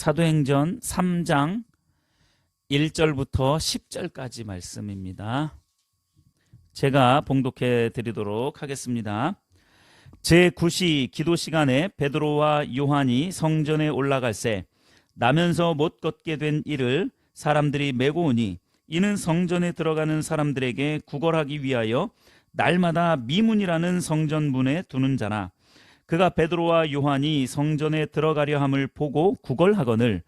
사도행전 3장 1절부터 10절까지 말씀입니다. 제가 봉독해 드리도록 하겠습니다. 제9시 기도 시간에 베드로와 요한이 성전에 올라갈새 나면서 못 걷게 된 이를 사람들이 메고 오니 이는 성전에 들어가는 사람들에게 구걸하기 위하여 날마다 미문이라는 성전문에 두는 자라. 그가 베드로와 요한이 성전에 들어가려 함을 보고 구걸하거늘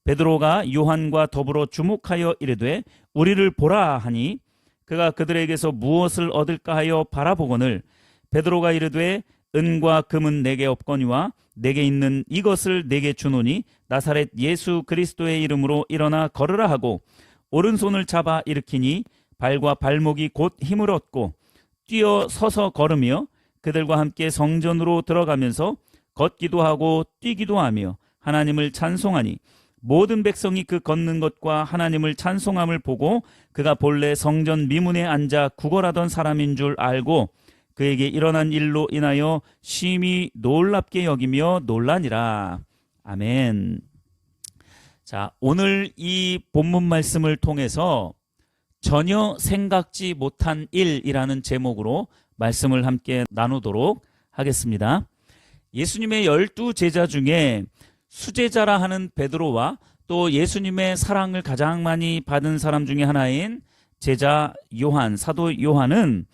베드로가 요한과 더불어 주목하여 이르되 우리를 보라 하니 그가 그들에게서 무엇을 얻을까 하여 바라보거늘 베드로가 이르되 은과 금은 내게 없거니와 내게 있는 이것을 내게 주노니 나사렛 예수 그리스도의 이름으로 일어나 걸으라 하고 오른손을 잡아 일으키니 발과 발목이 곧 힘을 얻고 뛰어 서서 걸으며 그들과 함께 성전으로 들어가면서 걷기도 하고 뛰기도 하며 하나님을 찬송하니 모든 백성이 그 걷는 것과 하나님을 찬송함을 보고 그가 본래 성전 미문에 앉아 구걸하던 사람인 줄 알고 그에게 일어난 일로 인하여 심히 놀랍게 여기며 놀라니라. 아멘. 자, 오늘 이 본문 말씀을 통해서 전혀 생각지 못한 일이라는 제목으로 말씀을 함께 나누도록 하겠습니다. 예수님의 12제자 중에 수제자라 하는 베드로와 또 예수님의 사랑을 가장 많이 받은 사람 중에 하나인 제자 요한, 사도 요한은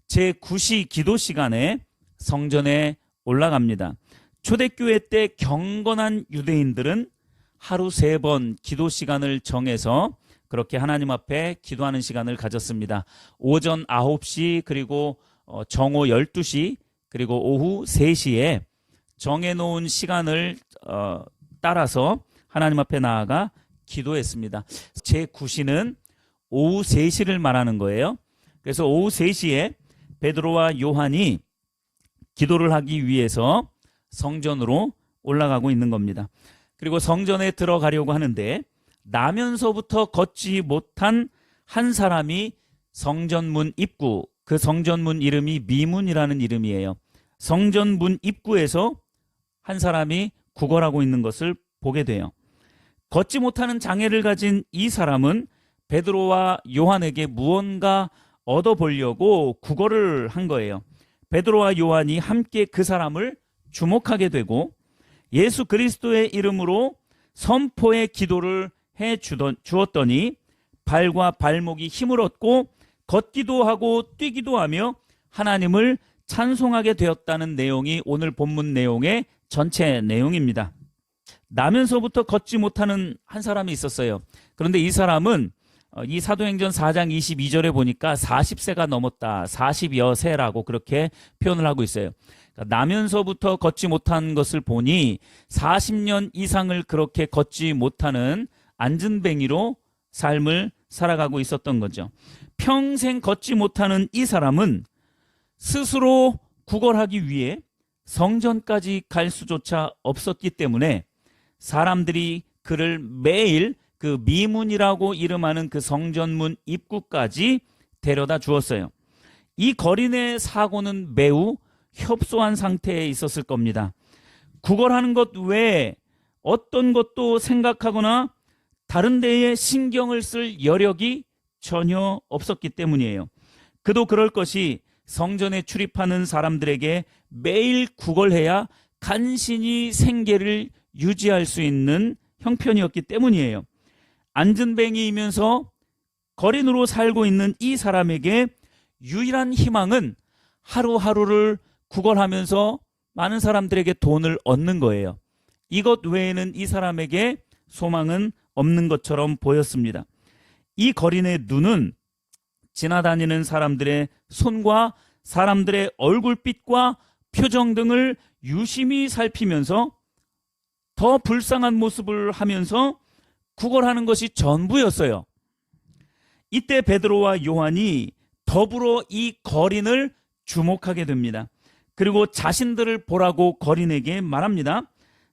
제9시 기도 시간에 성전에 올라갑니다. 초대교회 때 경건한 유대인들은 하루 3번 기도 시간을 정해서 그렇게 하나님 앞에 기도하는 시간을 가졌습니다. 오전 9시 그리고 정오 12시 그리고 오후 3시에 정해놓은 시간을 따라서 하나님 앞에 나아가 기도했습니다. 제9시는 오후 3시를 말하는 거예요. 그래서 오후 3시에 베드로와 요한이 기도를 하기 위해서 성전으로 올라가고 있는 겁니다. 그리고 성전에 들어가려고 하는데 나면서부터 걷지 못한 한 사람이 성전문 입구, 그 성전문 이름이 미문이라는 이름이에요. 성전문 입구에서 한 사람이 구걸하고 있는 것을 보게 돼요. 걷지 못하는 장애를 가진 이 사람은 베드로와 요한에게 무언가 얻어보려고 구걸을 한 거예요. 베드로와 요한이 함께 그 사람을 주목하게 되고 예수 그리스도의 이름으로 선포의 기도를 해 주었더니 발과 발목이 힘을 얻고 걷기도 하고 뛰기도 하며 하나님을 찬송하게 되었다는 내용이 오늘 본문 내용의 전체 내용입니다. 나면서부터 걷지 못하는 한 사람이 있었어요. 그런데 이 사람은 이 사도행전 4장 22절에 보니까 40세가 넘었다, 40여 세라고 그렇게 표현을 하고 있어요. 그러니까 나면서부터 걷지 못한 것을 보니 40년 이상을 그렇게 걷지 못하는 앉은뱅이로 삶을 살아가고 있었던 거죠. 평생 걷지 못하는 이 사람은 스스로 구걸하기 위해 성전까지 갈 수조차 없었기 때문에 사람들이 그를 매일 그 미문이라고 이름하는 그 성전문 입구까지 데려다 주었어요. 이 거리 내 사고는 매우 협소한 상태에 있었을 겁니다. 구걸하는 것 외에 어떤 것도 생각하거나 다른 데에 신경을 쓸 여력이 전혀 없었기 때문이에요. 그도 그럴 것이 성전에 출입하는 사람들에게 매일 구걸해야 간신히 생계를 유지할 수 있는 형편이었기 때문이에요. 앉은뱅이이면서 거린으로 살고 있는 이 사람에게 유일한 희망은 하루하루를 구걸하면서 많은 사람들에게 돈을 얻는 거예요. 이것 외에는 이 사람에게 소망은 없는 것처럼 보였습니다. 이 거린의 눈은 지나다니는 사람들의 손과 사람들의 얼굴빛과 표정 등을 유심히 살피면서 더 불쌍한 모습을 하면서 구걸하는 것이 전부였어요. 이때 베드로와 요한이 더불어 이 거린을 주목하게 됩니다. 그리고 자신들을 보라고 거린에게 말합니다.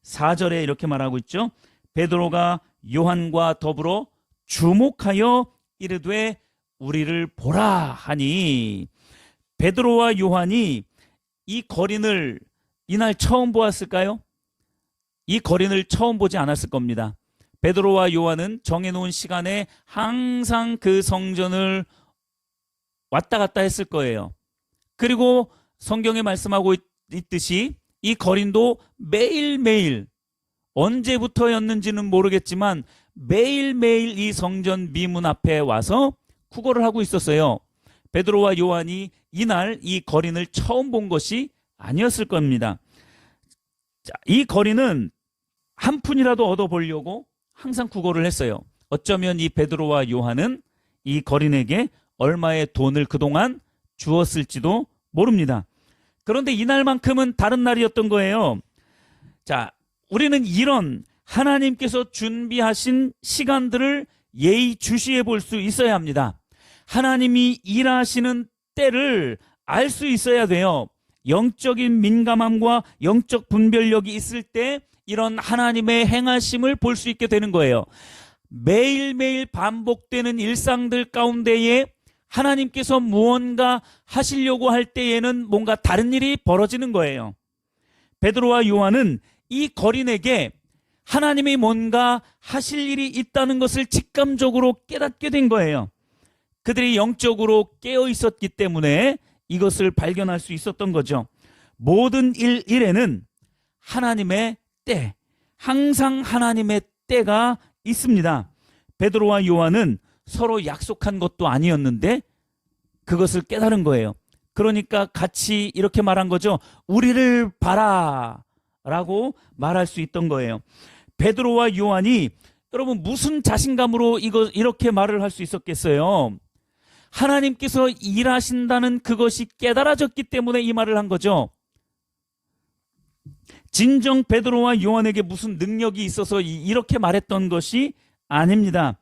4절에 이렇게 말하고 있죠. 베드로가 요한과 더불어 주목하여 이르되 우리를 보라 하니, 베드로와 요한이 이 거린을 이날 처음 보았을까요? 이 거린을 처음 보지 않았을 겁니다. 베드로와 요한은 정해놓은 시간에 항상 그 성전을 왔다 갔다 했을 거예요. 그리고 성경에 말씀하고 있듯이 이 거린도 매일매일, 언제부터였는지는 모르겠지만 매일매일 이 성전 미문 앞에 와서 구걸을 하고 있었어요. 베드로와 요한이 이날 이 거린을 처음 본 것이 아니었을 겁니다. 자, 이 거린은 한 푼이라도 얻어보려고 항상 구걸을 했어요. 어쩌면 이 베드로와 요한은 이 거린에게 얼마의 돈을 그동안 주었을지도 모릅니다. 그런데 이날만큼은 다른 날이었던 거예요. 자, 우리는 이런 하나님께서 준비하신 시간들을 예의주시해 볼 수 있어야 합니다. 하나님이 일하시는 때를 알 수 있어야 돼요. 영적인 민감함과 영적 분별력이 있을 때 이런 하나님의 행하심을 볼 수 있게 되는 거예요. 매일매일 반복되는 일상들 가운데에 하나님께서 무언가 하시려고 할 때에는 뭔가 다른 일이 벌어지는 거예요. 베드로와 요한은 이 거린에게 하나님이 뭔가 하실 일이 있다는 것을 직감적으로 깨닫게 된 거예요. 그들이 영적으로 깨어 있었기 때문에 이것을 발견할 수 있었던 거죠. 모든 일에는 하나님의 때, 항상 하나님의 때가 있습니다. 베드로와 요한은 서로 약속한 것도 아니었는데 그것을 깨달은 거예요. 그러니까 같이 이렇게 말한 거죠. 우리를 봐라 라고 말할 수 있던 거예요. 베드로와 요한이 여러분 무슨 자신감으로 이렇게 말을 할 수 있었겠어요? 하나님께서 일하신다는 그것이 깨달아졌기 때문에 이 말을 한 거죠. 진정 베드로와 요한에게 무슨 능력이 있어서 이렇게 말했던 것이 아닙니다.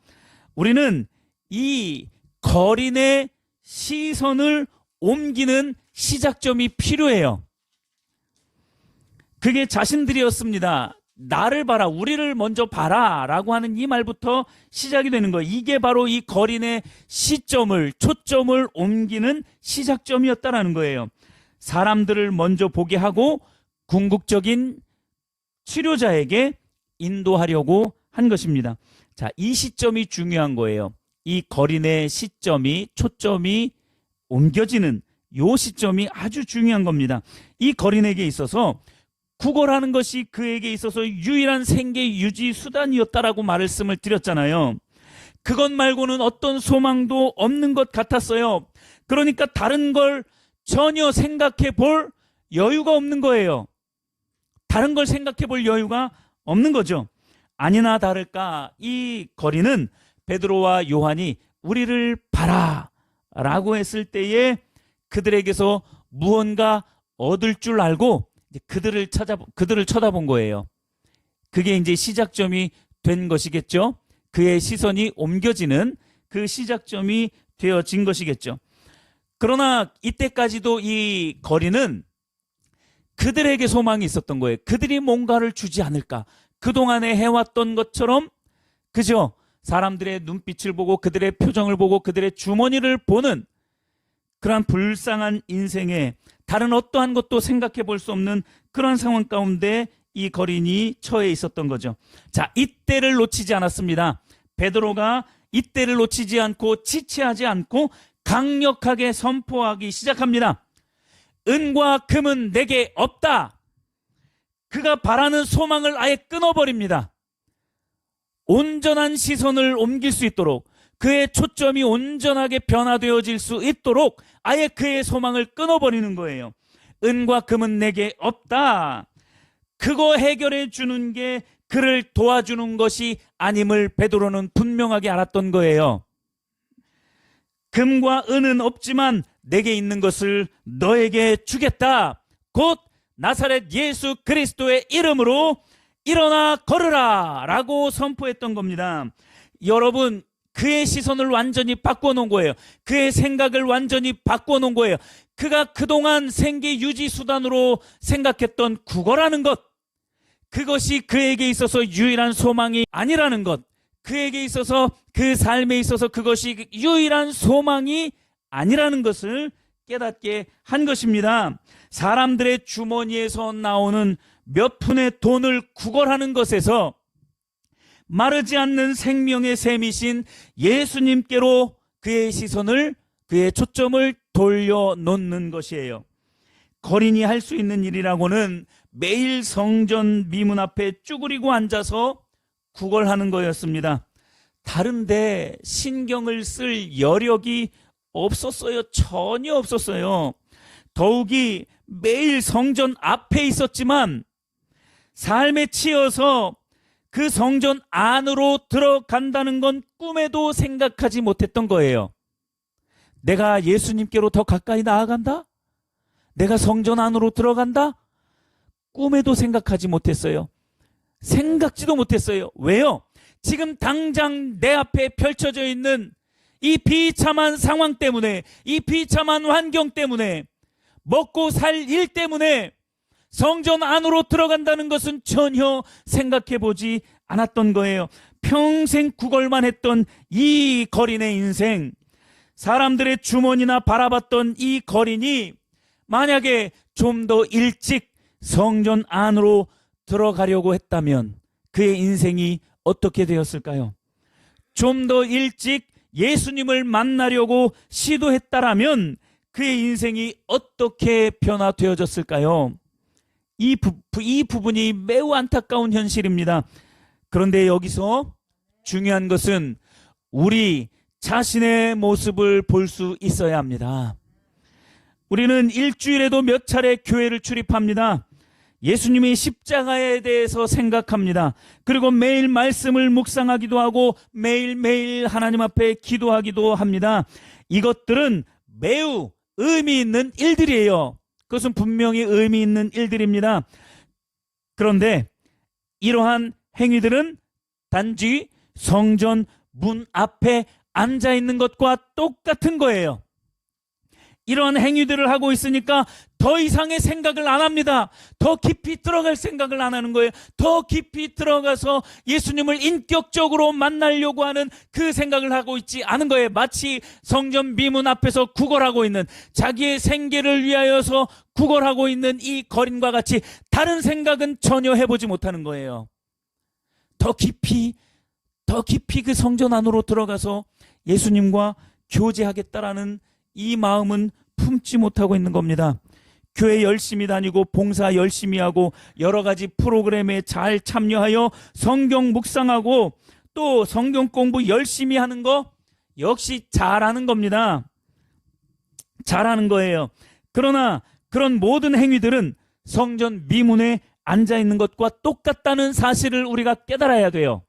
우리는 이 거린의 시선을 옮기는 시작점이 필요해요. 그게 자신들이었습니다. 나를 봐라, 우리를 먼저 봐라 라고 하는 이 말부터 시작이 되는 거예요. 이게 바로 이 거린의 시점을, 초점을 옮기는 시작점이었다라는 거예요. 사람들을 먼저 보게 하고 궁극적인 치료자에게 인도하려고 한 것입니다. 자, 이 시점이 중요한 거예요. 이 거린의 시점이, 초점이 옮겨지는 이 시점이 아주 중요한 겁니다. 이 거린에게 있어서 구걸하는 것이 그에게 있어서 유일한 생계 유지 수단이었다라고 말씀을 드렸잖아요. 그것 말고는 어떤 소망도 없는 것 같았어요. 그러니까 다른 걸 전혀 생각해 볼 여유가 없는 거예요. 다른 걸 생각해 볼 여유가 없는 거죠. 아니나 다를까 이 거린은 베드로와 요한이 우리를 봐라 라고 했을 때에 그들에게서 무언가 얻을 줄 알고 그들을 쳐다본 거예요. 그게 이제 시작점이 된 것이겠죠. 그의 시선이 옮겨지는 그 시작점이 되어진 것이겠죠. 그러나 이때까지도 이 거린은 그들에게 소망이 있었던 거예요. 그들이 뭔가를 주지 않을까. 그동안에 해왔던 것처럼, 그죠? 사람들의 눈빛을 보고 그들의 표정을 보고 그들의 주머니를 보는 그러한 불쌍한 인생에 다른 어떠한 것도 생각해 볼 수 없는 그런 상황 가운데 이 거린이 처해 있었던 거죠. 자, 이때를 놓치지 않았습니다. 베드로가 이때를 놓치지 않고 지체하지 않고 강력하게 선포하기 시작합니다. 은과 금은 내게 없다. 그가 바라는 소망을 아예 끊어버립니다. 온전한 시선을 옮길 수 있도록, 그의 초점이 온전하게 변화되어질 수 있도록 아예 그의 소망을 끊어버리는 거예요. 은과 금은 내게 없다. 그거 해결해 주는 게 그를 도와주는 것이 아님을 베드로는 분명하게 알았던 거예요. 금과 은은 없지만 내게 있는 것을 너에게 주겠다. 곧 나사렛 예수 그리스도의 이름으로 일어나 걸으라 라고 선포했던 겁니다. 여러분, 그의 시선을 완전히 바꿔놓은 거예요. 그의 생각을 완전히 바꿔놓은 거예요. 그가 그동안 생계 유지 수단으로 생각했던 구걸하는 것, 그것이 그에게 있어서 유일한 소망이 아니라는 것, 그에게 있어서 그 삶에 있어서 그것이 유일한 소망이 아니라는 것을 깨닫게 한 것입니다. 사람들의 주머니에서 나오는 몇 푼의 돈을 구걸하는 것에서 마르지 않는 생명의 샘이신 예수님께로 그의 시선을, 그의 초점을 돌려놓는 것이에요. 거린이 할 수 있는 일이라고는 매일 성전 미문 앞에 쭈그리고 앉아서 구걸하는 거였습니다. 다른데 신경을 쓸 여력이 없었어요. 전혀 없었어요. 더욱이 매일 성전 앞에 있었지만 삶에 치여서 그 성전 안으로 들어간다는 건 꿈에도 생각하지 못했던 거예요. 내가 예수님께로 더 가까이 나아간다? 내가 성전 안으로 들어간다? 꿈에도 생각하지 못했어요. 생각지도 못했어요. 왜요? 지금 당장 내 앞에 펼쳐져 있는 이 비참한 상황 때문에, 이 비참한 환경 때문에, 먹고 살 일 때문에 성전 안으로 들어간다는 것은 전혀 생각해 보지 않았던 거예요. 평생 구걸만 했던 이 거린의 인생, 사람들의 주머니나 바라봤던 이 거린이 만약에 좀 더 일찍 성전 안으로 들어가려고 했다면 그의 인생이 어떻게 되었을까요? 좀 더 일찍 예수님을 만나려고 시도했다라면 그의 인생이 어떻게 변화되어졌을까요? 이 부분이 매우 안타까운 현실입니다. 그런데 여기서 중요한 것은 우리 자신의 모습을 볼 수 있어야 합니다. 우리는 일주일에도 몇 차례 교회를 출입합니다. 예수님이 십자가에 대해서 생각합니다. 그리고 매일 말씀을 묵상하기도 하고 매일매일 하나님 앞에 기도하기도 합니다. 이것들은 매우 의미 있는 일들이에요. 그것은 분명히 의미 있는 일들입니다. 그런데 이러한 행위들은 단지 성전 문 앞에 앉아 있는 것과 똑같은 거예요. 이러한 행위들을 하고 있으니까 더 이상의 생각을 안 합니다. 더 깊이 들어갈 생각을 안 하는 거예요. 더 깊이 들어가서 예수님을 인격적으로 만나려고 하는 그 생각을 하고 있지 않은 거예요. 마치 성전 미문 앞에서 구걸하고 있는, 자기의 생계를 위하여서 구걸하고 있는 이 거린과 같이 다른 생각은 전혀 해보지 못하는 거예요. 더 깊이 그 성전 안으로 들어가서 예수님과 교제하겠다라는 이 마음은 품지 못하고 있는 겁니다. 교회 열심히 다니고 봉사 열심히 하고 여러 가지 프로그램에 잘 참여하여 성경 묵상하고 또 성경 공부 열심히 하는 거 역시 잘하는 겁니다. 잘하는 거예요. 그러나 그런 모든 행위들은 성전 미문에 앉아 있는 것과 똑같다는 사실을 우리가 깨달아야 돼요.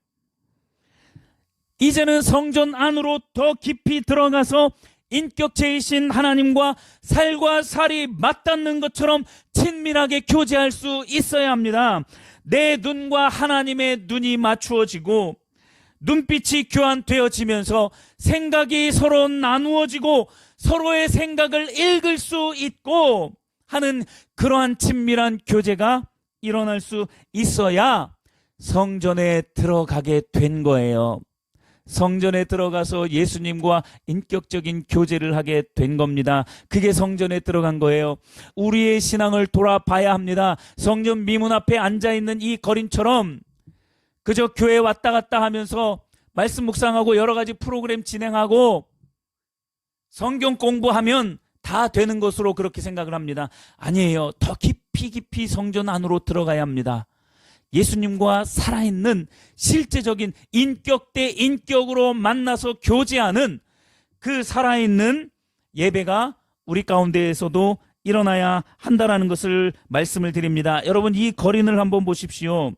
이제는 성전 안으로 더 깊이 들어가서 인격체이신 하나님과 살과 살이 맞닿는 것처럼 친밀하게 교제할 수 있어야 합니다. 내 눈과 하나님의 눈이 맞추어지고 눈빛이 교환되어지면서 생각이 서로 나누어지고 서로의 생각을 읽을 수 있고 하는 그러한 친밀한 교제가 일어날 수 있어야 성전에 들어가게 된 거예요. 성전에 들어가서 예수님과 인격적인 교제를 하게 된 겁니다. 그게 성전에 들어간 거예요. 우리의 신앙을 돌아봐야 합니다. 성전 미문 앞에 앉아있는 이 거린처럼 그저 교회 왔다 갔다 하면서 말씀 묵상하고 여러 가지 프로그램 진행하고 성경 공부하면 다 되는 것으로 그렇게 생각을 합니다. 아니에요. 더 깊이 성전 안으로 들어가야 합니다. 예수님과 살아있는 실제적인 인격 대 인격으로 만나서 교제하는 그 살아있는 예배가 우리 가운데에서도 일어나야 한다는 것을 말씀을 드립니다. 여러분, 이 거린을 한번 보십시오.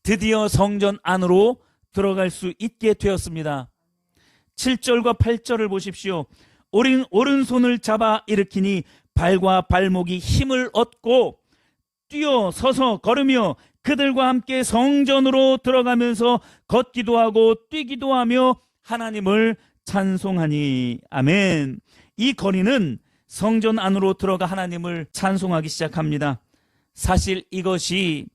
드디어 성전 안으로 들어갈 수 있게 되었습니다. 7절과 8절을 보십시오. 오른손을 잡아 일으키니 발과 발목이 힘을 얻고 뛰어 서서 걸으며 그들과 함께 성전으로 들어가면서 걷기도 하고 뛰기도 하며 하나님을 찬송하니. 아멘. 이 거린은 성전 안으로 들어가 하나님을 찬송하기 시작합니다. 사실 이것이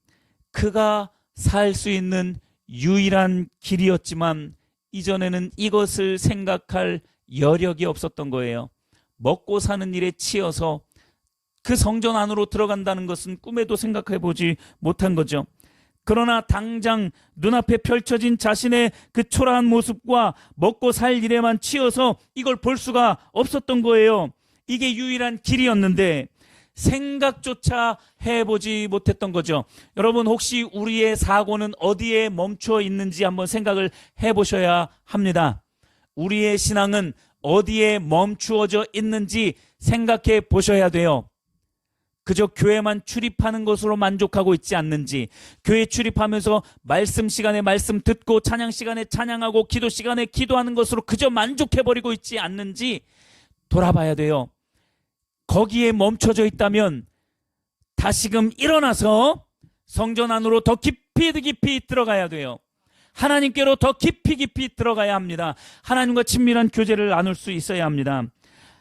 그가 살 수 있는 유일한 길이었지만 이전에는 이것을 생각할 여력이 없었던 거예요. 먹고 사는 일에 치여서 그 성전 안으로 들어간다는 것은 꿈에도 생각해 보지 못한 거죠. 그러나 당장 눈앞에 펼쳐진 자신의 그 초라한 모습과 먹고 살 일에만 치여서 이걸 볼 수가 없었던 거예요. 이게 유일한 길이었는데 생각조차 해보지 못했던 거죠. 여러분, 혹시 우리의 사고는 어디에 멈춰 있는지 한번 생각을 해보셔야 합니다. 우리의 신앙은 어디에 멈추어져 있는지 생각해 보셔야 돼요. 그저 교회만 출입하는 것으로 만족하고 있지 않는지, 교회 출입하면서 말씀 시간에 말씀 듣고 찬양 시간에 찬양하고 기도 시간에 기도하는 것으로 그저 만족해버리고 있지 않는지 돌아봐야 돼요. 거기에 멈춰져 있다면 다시금 일어나서 성전 안으로 더 깊이 들어가야 돼요. 하나님께로 더 깊이 들어가야 합니다. 하나님과 친밀한 교제를 나눌 수 있어야 합니다.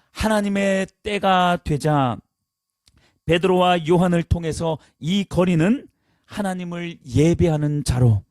하나님의 때가 되자 베드로와 요한을 통해서 이 거리는 하나님을 예배하는 자로,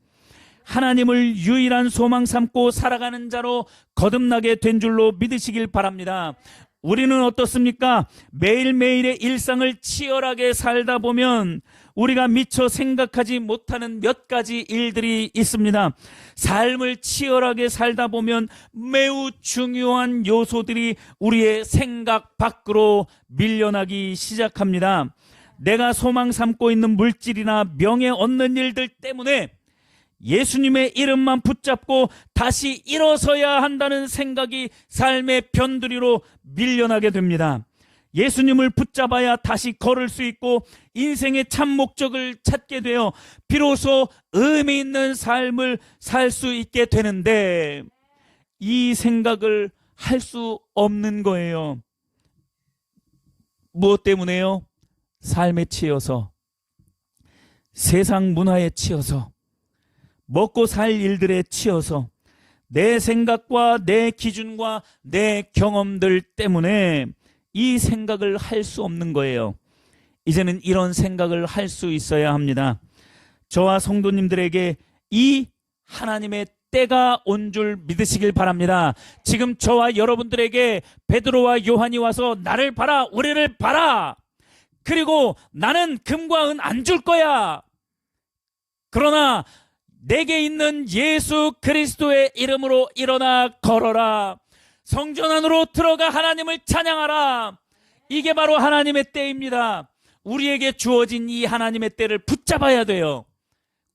하나님을 유일한 소망 삼고 살아가는 자로 거듭나게 된 줄로 믿으시길 바랍니다. 우리는 어떻습니까? 매일매일의 일상을 치열하게 살다 보면 우리가 미처 생각하지 못하는 몇 가지 일들이 있습니다. 삶을 치열하게 살다 보면 매우 중요한 요소들이 우리의 생각 밖으로 밀려나기 시작합니다. 내가 소망 삼고 있는 물질이나 명예 얻는 일들 때문에 예수님의 이름만 붙잡고 다시 일어서야 한다는 생각이 삶의 변두리로 밀려나게 됩니다. 예수님을 붙잡아야 다시 걸을 수 있고 인생의 참 목적을 찾게 되어 비로소 의미 있는 삶을 살 수 있게 되는데 이 생각을 할 수 없는 거예요. 무엇 때문에요? 삶에 치여서, 세상 문화에 치여서, 먹고 살 일들에 치여서, 내 생각과 내 기준과 내 경험들 때문에 이 생각을 할 수 없는 거예요. 이제는 이런 생각을 할 수 있어야 합니다. 저와 성도님들에게 이 하나님의 때가 온 줄 믿으시길 바랍니다. 지금 저와 여러분들에게 베드로와 요한이 와서 나를 봐라, 우리를 봐라, 그리고 나는 금과 은 안 줄 거야, 그러나 내게 있는 예수 그리스도의 이름으로 일어나 걸어라, 성전 안으로 들어가 하나님을 찬양하라. 이게 바로 하나님의 때입니다. 우리에게 주어진 이 하나님의 때를 붙잡아야 돼요.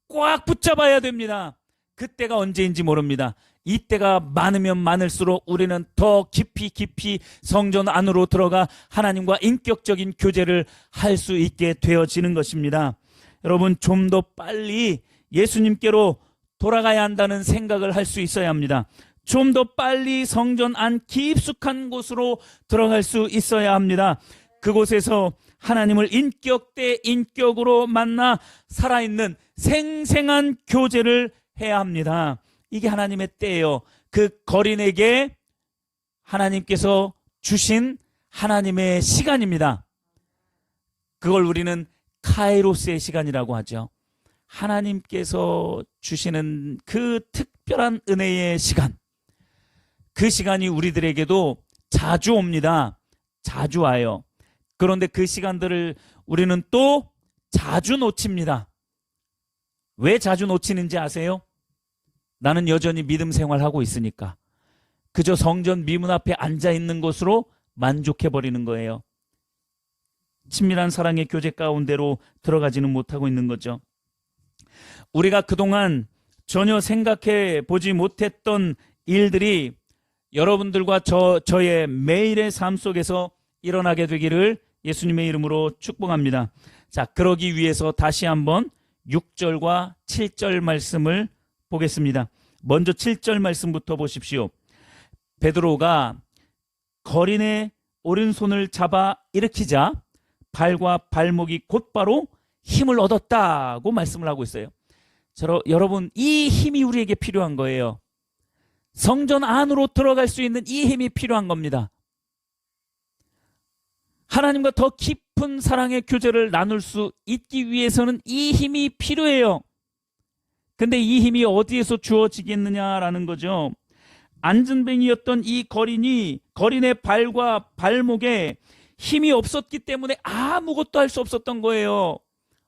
꽉 붙잡아야 됩니다. 그 때가 언제인지 모릅니다. 이 때가 많으면 많을수록 우리는 더 깊이 성전 안으로 들어가 하나님과 인격적인 교제를 할 수 있게 되어지는 것입니다. 여러분, 좀 더 빨리 예수님께로 돌아가야 한다는 생각을 할 수 있어야 합니다. 좀 더 빨리 성전 안 깊숙한 곳으로 들어갈 수 있어야 합니다. 그곳에서 하나님을 인격 대 인격으로 만나 살아있는 생생한 교제를 해야 합니다. 이게 하나님의 때예요. 그 거린에게 하나님께서 주신 하나님의 시간입니다. 그걸 우리는 카이로스의 시간이라고 하죠. 하나님께서 주시는 그 특별한 은혜의 시간, 그 시간이 우리들에게도 자주 옵니다. 자주 와요. 그런데 그 시간들을 우리는 또 자주 놓칩니다. 왜 자주 놓치는지 아세요? 나는 여전히 믿음 생활하고 있으니까. 그저 성전 미문 앞에 앉아있는 것으로 만족해버리는 거예요. 친밀한 사랑의 교제 가운데로 들어가지는 못하고 있는 거죠. 우리가 그동안 전혀 생각해 보지 못했던 일들이 여러분들과 저의 매일의 삶 속에서 일어나게 되기를 예수님의 이름으로 축복합니다. 자, 그러기 위해서 다시 한번 6절과 7절 말씀을 보겠습니다. 먼저 7절 말씀부터 보십시오. 베드로가 거린의 오른손을 잡아 일으키자 발과 발목이 곧바로 힘을 얻었다고 말씀을 하고 있어요. 여러분, 이 힘이 우리에게 필요한 거예요. 성전 안으로 들어갈 수 있는 이 힘이 필요한 겁니다. 하나님과 더 깊은 사랑의 교제를 나눌 수 있기 위해서는 이 힘이 필요해요. 근데 이 힘이 어디에서 주어지겠느냐라는 거죠. 안전뱅이였던 이 거린의 발과 발목에 힘이 없었기 때문에 아무것도 할 수 없었던 거예요.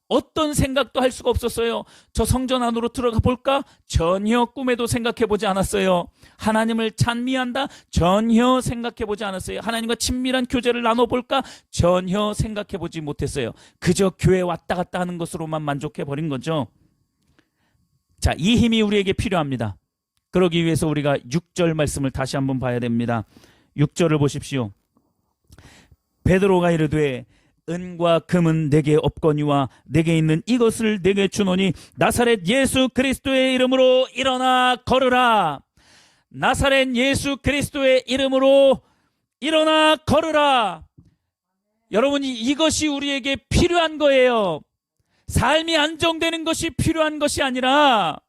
어떤 생각도 할 수가 없었어요. 저 성전 안으로 들어가 볼까? 전혀 꿈에도 생각해 보지 않았어요. 하나님을 찬미한다? 전혀 생각해 보지 않았어요. 하나님과 친밀한 교제를 나눠볼까? 전혀 생각해 보지 못했어요. 그저 교회 왔다 갔다 하는 것으로만 만족해 버린 거죠. 자, 이 힘이 우리에게 필요합니다. 그러기 위해서 우리가 6절 말씀을 다시 한번 봐야 됩니다. 6절을 보십시오. 베드로가 이르되 은과 금은 내게 없거니와 내게 있는 이것을 내게 주노니 나사렛 예수 그리스도의 이름으로 일어나 걸으라. 나사렛 예수 그리스도의 이름으로 일어나 걸으라. 여러분이 이것이 우리에게 필요한 거예요. 삶이 안정되는 것이 필요한 것이 아니라,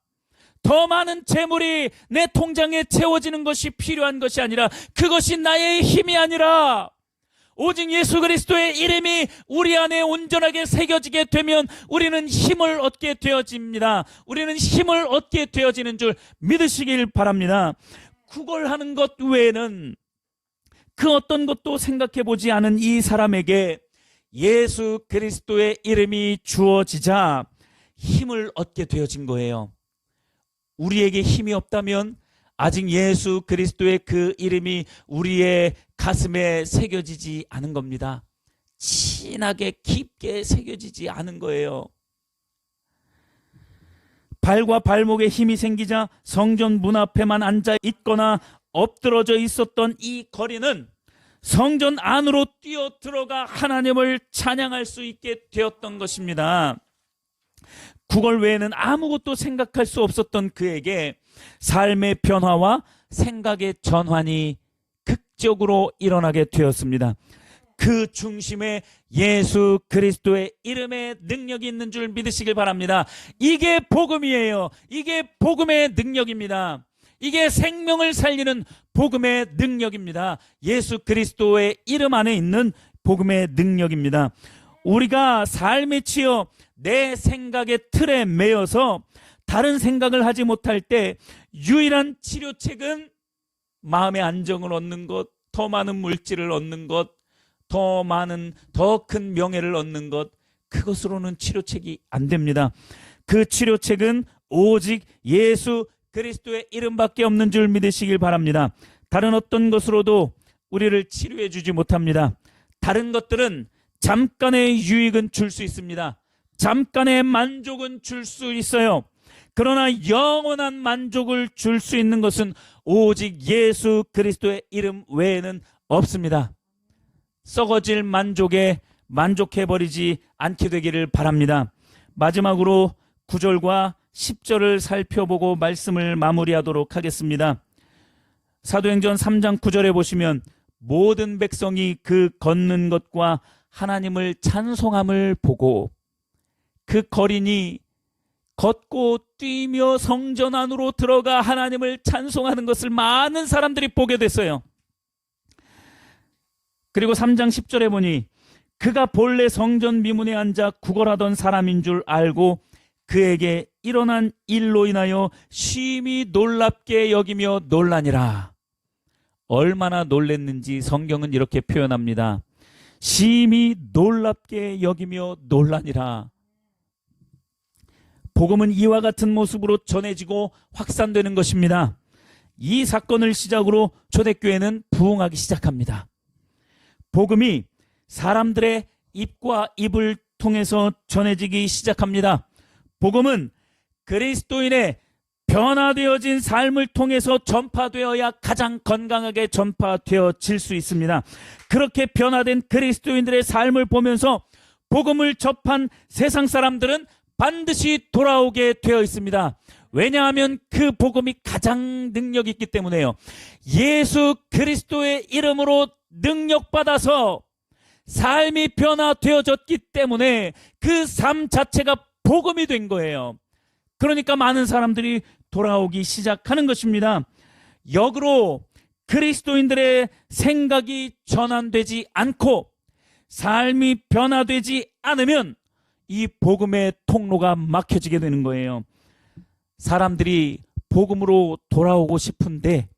더 많은 재물이 내 통장에 채워지는 것이 필요한 것이 아니라, 그것이 나의 힘이 아니라 오직 예수 그리스도의 이름이 우리 안에 온전하게 새겨지게 되면 우리는 힘을 얻게 되어집니다. 우리는 힘을 얻게 되어지는 줄 믿으시길 바랍니다. 구걸하는 것 외에는 그 어떤 것도 생각해 보지 않은 이 사람에게 예수 그리스도의 이름이 주어지자 힘을 얻게 되어진 거예요. 우리에게 힘이 없다면 아직 예수 그리스도의 그 이름이 우리의 가슴에 새겨지지 않은 겁니다. 진하게 깊게 새겨지지 않은 거예요. 발과 발목에 힘이 생기자 성전 문 앞에만 앉아 있거나 엎드러져 있었던 이 거리는 성전 안으로 뛰어 들어가 하나님을 찬양할 수 있게 되었던 것입니다. 구걸 외에는 아무것도 생각할 수 없었던 그에게 삶의 변화와 생각의 전환이 극적으로 일어나게 되었습니다. 그 중심에 예수 그리스도의 이름의 능력이 있는 줄 믿으시길 바랍니다. 이게 복음이에요. 이게 복음의 능력입니다. 이게 생명을 살리는 복음의 능력입니다. 예수 그리스도의 이름 안에 있는 복음의 능력입니다. 우리가 삶에 치여 내 생각의 틀에 매여서 다른 생각을 하지 못할 때 유일한 치료책은 마음의 안정을 얻는 것, 더 많은 물질을 얻는 것, 더 큰 명예를 얻는 것, 그것으로는 치료책이 안 됩니다. 그 치료책은 오직 예수 그리스도의 이름밖에 없는 줄 믿으시길 바랍니다. 다른 어떤 것으로도 우리를 치료해 주지 못합니다. 다른 것들은 잠깐의 유익은 줄 수 있습니다. 잠깐의 만족은 줄 수 있어요. 그러나 영원한 만족을 줄 수 있는 것은 오직 예수 그리스도의 이름 외에는 없습니다. 썩어질 만족에 만족해버리지 않게 되기를 바랍니다. 마지막으로 9절과 10절을 살펴보고 말씀을 마무리하도록 하겠습니다. 사도행전 3장 9절에 보시면 모든 백성이 그 걷는 것과 하나님을 찬송함을 보고 그 거린이 걷고 뛰며 성전 안으로 들어가 하나님을 찬송하는 것을 많은 사람들이 보게 됐어요. 그리고 3장 10절에 보니 그가 본래 성전 미문에 앉아 구걸하던 사람인 줄 알고 그에게 일어난 일로 인하여 심히 놀랍게 여기며 놀라니라. 얼마나 놀랬는지 성경은 이렇게 표현합니다. 심히 놀랍게 여기며 놀라니라. 복음은 이와 같은 모습으로 전해지고 확산되는 것입니다. 이 사건을 시작으로 초대교회는 부흥하기 시작합니다. 복음이 사람들의 입과 입을 통해서 전해지기 시작합니다. 복음은 그리스도인의 변화되어진 삶을 통해서 전파되어야 가장 건강하게 전파되어질 수 있습니다. 그렇게 변화된 그리스도인들의 삶을 보면서 복음을 접한 세상 사람들은 반드시 돌아오게 되어 있습니다. 왜냐하면 그 복음이 가장 능력 있기 때문에요. 예수 그리스도의 이름으로 능력받아서 삶이 변화되어졌기 때문에 그 삶 자체가 복음이 된 거예요. 그러니까 많은 사람들이 돌아오기 시작하는 것입니다. 역으로 그리스도인들의 생각이 전환되지 않고 삶이 변화되지 않으면 이 복음의 통로가 막혀지게 되는 거예요. 사람들이 복음으로 돌아오고 싶은데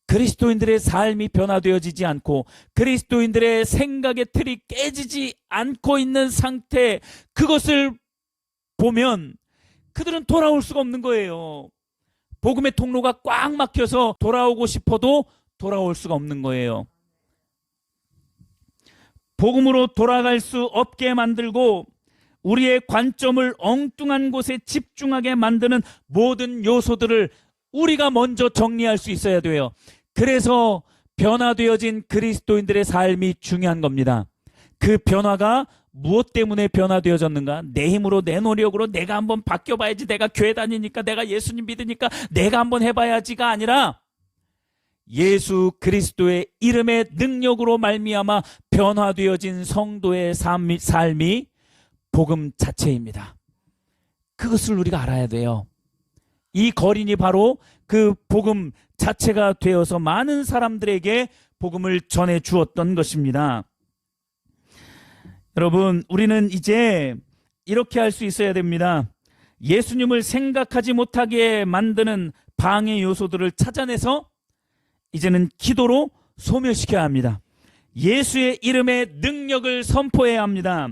그리스도인들의 삶이 변화되어지지 않고 그리스도인들의 생각의 틀이 깨지지 않고 있는 상태, 그것을 보면 그들은 돌아올 수가 없는 거예요. 복음의 통로가 꽉 막혀서 돌아오고 싶어도 돌아올 수가 없는 거예요. 복음으로 돌아갈 수 없게 만들고 우리의 관점을 엉뚱한 곳에 집중하게 만드는 모든 요소들을 우리가 먼저 정리할 수 있어야 돼요. 그래서 변화되어진 그리스도인들의 삶이 중요한 겁니다. 그 변화가 무엇 때문에 변화되어졌는가? 내 힘으로, 내 노력으로 내가 한번 바뀌어봐야지, 내가 교회 다니니까, 내가 예수님 믿으니까 내가 한번 해봐야지가 아니라 예수 그리스도의 이름의 능력으로 말미암아 변화되어진 성도의 삶이 복음 자체입니다. 그것을 우리가 알아야 돼요. 이 거린이 바로 그 복음 자체가 되어서 많은 사람들에게 복음을 전해 주었던 것입니다. 여러분, 우리는 이제 이렇게 할 수 있어야 됩니다. 예수님을 생각하지 못하게 만드는 방해 요소들을 찾아내서 이제는 기도로 소멸시켜야 합니다. 예수의 이름의 능력을 선포해야 합니다.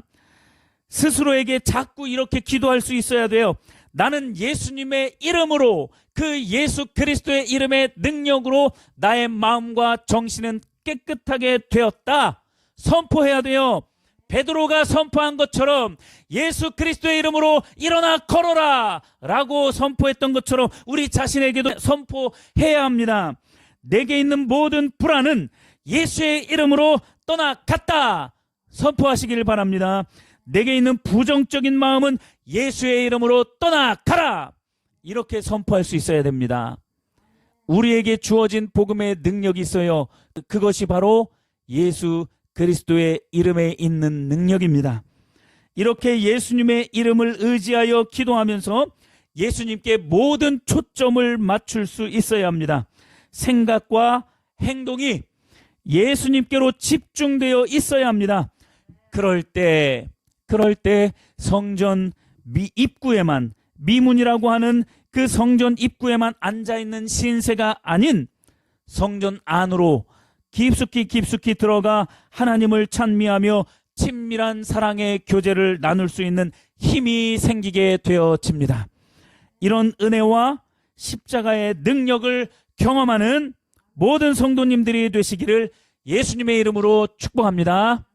스스로에게 자꾸 이렇게 기도할 수 있어야 돼요. 나는 예수님의 이름으로, 그 예수 그리스도의 이름의 능력으로 나의 마음과 정신은 깨끗하게 되었다. 선포해야 돼요. 베드로가 선포한 것처럼 예수 그리스도의 이름으로 일어나 걸어라 라고 선포했던 것처럼 우리 자신에게도 선포해야 합니다. 내게 있는 모든 불안은 예수의 이름으로 떠나갔다. 선포하시기를 바랍니다. 내게 있는 부정적인 마음은 예수의 이름으로 떠나가라. 이렇게 선포할 수 있어야 됩니다. 우리에게 주어진 복음의 능력이 있어요. 그것이 바로 예수 그리스도의 이름에 있는 능력입니다. 이렇게 예수님의 이름을 의지하여 기도하면서 예수님께 모든 초점을 맞출 수 있어야 합니다. 생각과 행동이 예수님께로 집중되어 있어야 합니다. 그럴 때 성전 입구에만, 미문이라고 하는 그 성전 입구에만 앉아있는 신세가 아닌 성전 안으로 깊숙이 들어가 하나님을 찬미하며 친밀한 사랑의 교제를 나눌 수 있는 힘이 생기게 되어집니다. 이런 은혜와 십자가의 능력을 경험하는 모든 성도님들이 되시기를 예수님의 이름으로 축복합니다.